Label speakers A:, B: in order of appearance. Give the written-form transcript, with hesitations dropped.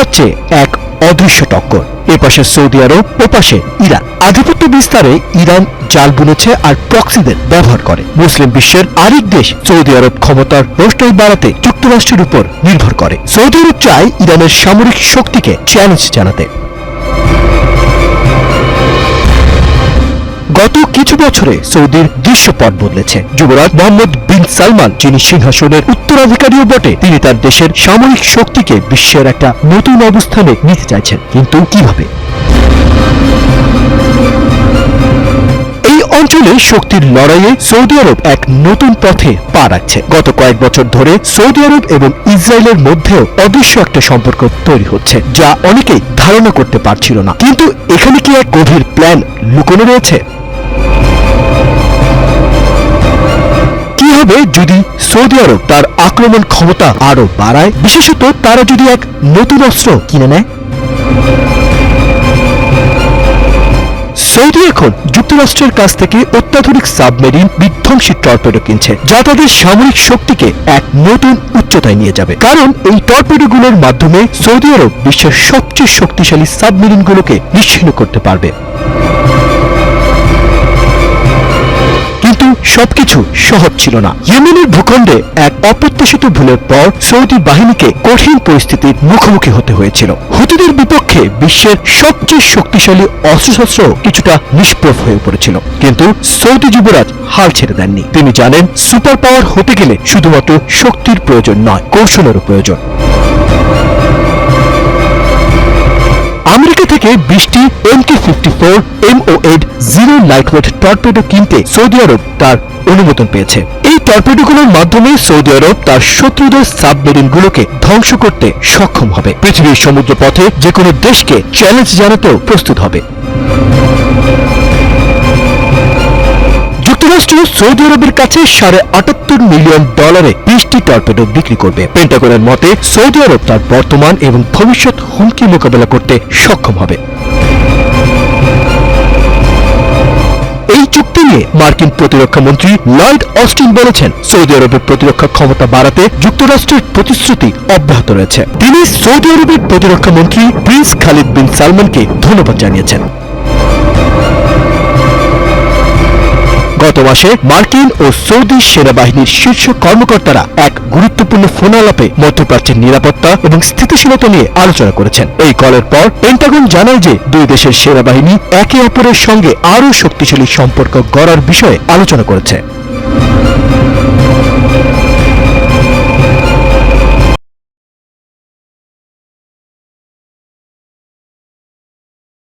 A: যাচ্ছে এক অদৃশ্য টক্কর। এপাশে সৌদি আরব, ওপাশে ইরান। আধিপত্য বিস্তারে ইরান জাল বুনেছে আর প্রক্সিদের ব্যবহার করে। মুসলিম বিশ্বের আরেক দেশ সৌদি আরব ক্ষমতার রোষ্টাই বাড়াতে যুক্তরাষ্ট্রের উপর নির্ভর করে। সৌদি আরব চায় ইরানের সামরিক শক্তিকে চ্যালেঞ্জ জানাতে। গত কিছু বছরে সৌদির দৃশ্যপট বদলেছে। যুবরাজ মোহাম্মদ বিন সালমান, যিনি সিংহাসনের উত্তরাধিকারীও বটে, তিনি তার দেশের সামরিক শক্তিকে বিশ্বের একটা নতুন অবস্থানে নিতে চাইছেন। কিন্তু কিভাবে? এই অঞ্চলে শক্তির লড়াইয়ে সৌদি আরব এক নতুন পথে পা রাখছে। গত কয়েক বছর ধরে সৌদি আরব এবং ইসরায়েলের মধ্যেও অদৃশ্য একটা সম্পর্ক তৈরি হচ্ছে, যা অনেকেই ধারণা করতে পারছিল না। কিন্তু এখানে কি এক গভীর প্ল্যান লুকোনো রয়েছে? কি হবে যদি সৌদি আরব তার আক্রমণ ক্ষমতা আরো বাড়ায়, বিশেষত তারা যদি এক নতুন অস্ত্র কিনে নেয়? সৌদি এখন যুক্তরাষ্ট্রের কাছ থেকে অত্যাধুনিক সাবমেরিন বিধ্বংসী টর্পেডো কিনছে, যা তাদের সামরিক শক্তিকে এক নতুন উচ্চতায় নিয়ে যাবে। কারণ এই টর্পেডোগুলোর মাধ্যমে সৌদি আরব বিশ্বের সবচেয়ে শক্তিশালী সাবমেরিনগুলোকে নিশ্চিহ্ন করতে পারবে। কিন্তু সবকিছু সহজ ছিল না। ইয়েমেনের ভূখণ্ডে এক অপ্রত্যাশিত ভুলের পর সৌদি বাহিনীকে কঠিন পরিস্থিতির মুখোমুখি হতে হয়েছিল। হুতিদের বিপক্ষে বিশ্বের সবচেয়ে শক্তিশালী অস্ত্রশস্ত্র কিছুটা নিষ্প্রভ হয়ে পড়েছিল। কিন্তু সৌদি যুবরাজ হাল ছেড়ে দেননি। তিনি জানেন, সুপার পাওয়ার হতে গেলে শুধুমাত্র শক্তির প্রয়োজন নয়, কৌশলেরও প্রয়োজন। আমেরিকা থেকে 20টি MK-54 MOED zero lightweight torpedo কিনতে সৌদি আরব তার অনুমোদন পেয়েছে। এই টর্পেডোগুলোর মাধ্যমে সৌদি আরব তার শত্রুদের সাবমেরিনগুলোকে ধ্বংস করতে সক্ষম হবে। পৃথিবীর সমুদ্র পথে যে কোনো দেশকে চ্যালেঞ্জ জানাতেও প্রস্তুত হবে। যুক্তরাষ্ট্র সৌদি আরবের কাছে $78 মিলিয়ন 20টি টর্পেডো বিক্রি করবে। পেন্টাগনের মতে সৌদি আরব তার বর্তমান এবং ভবিষ্যৎ হুমকি মোকাবেলা করতে সক্ষম হবে। এই চুক্তি নিয়ে মার্কিন প্রতিরক্ষা মন্ত্রী লয়েড অস্টিন বলেছেন, সৌদি আরবের প্রতিরক্ষা ক্ষমতা বাড়াতে যুক্তরাষ্ট্রের প্রতিশ্রুতি অব্যাহত রয়েছে। তিনি সৌদি আরবের প্রতিরক্ষা মন্ত্রী প্রিন্স খালিদ বিন সালমানকে ধন্যবাদ জানিয়েছেন। গত মাসে মার্কিন ও সৌদি সেনাবাহিনীর শীর্ষ কর্মকর্তারা এক গুরুত্বপূর্ণ ফোন আলাপে মধ্যপ্রাচ্যের নিরাপত্তা এবং স্থিতিশীলতা নিয়ে আলোচনা করেছেন। এই কলের পর পেন্টাগন জানায় যে দুই দেশের সেনাবাহিনী একে অপরের সঙ্গে আরও শক্তিশালী সম্পর্ক গড়ার বিষয়ে আলোচনা করেছে।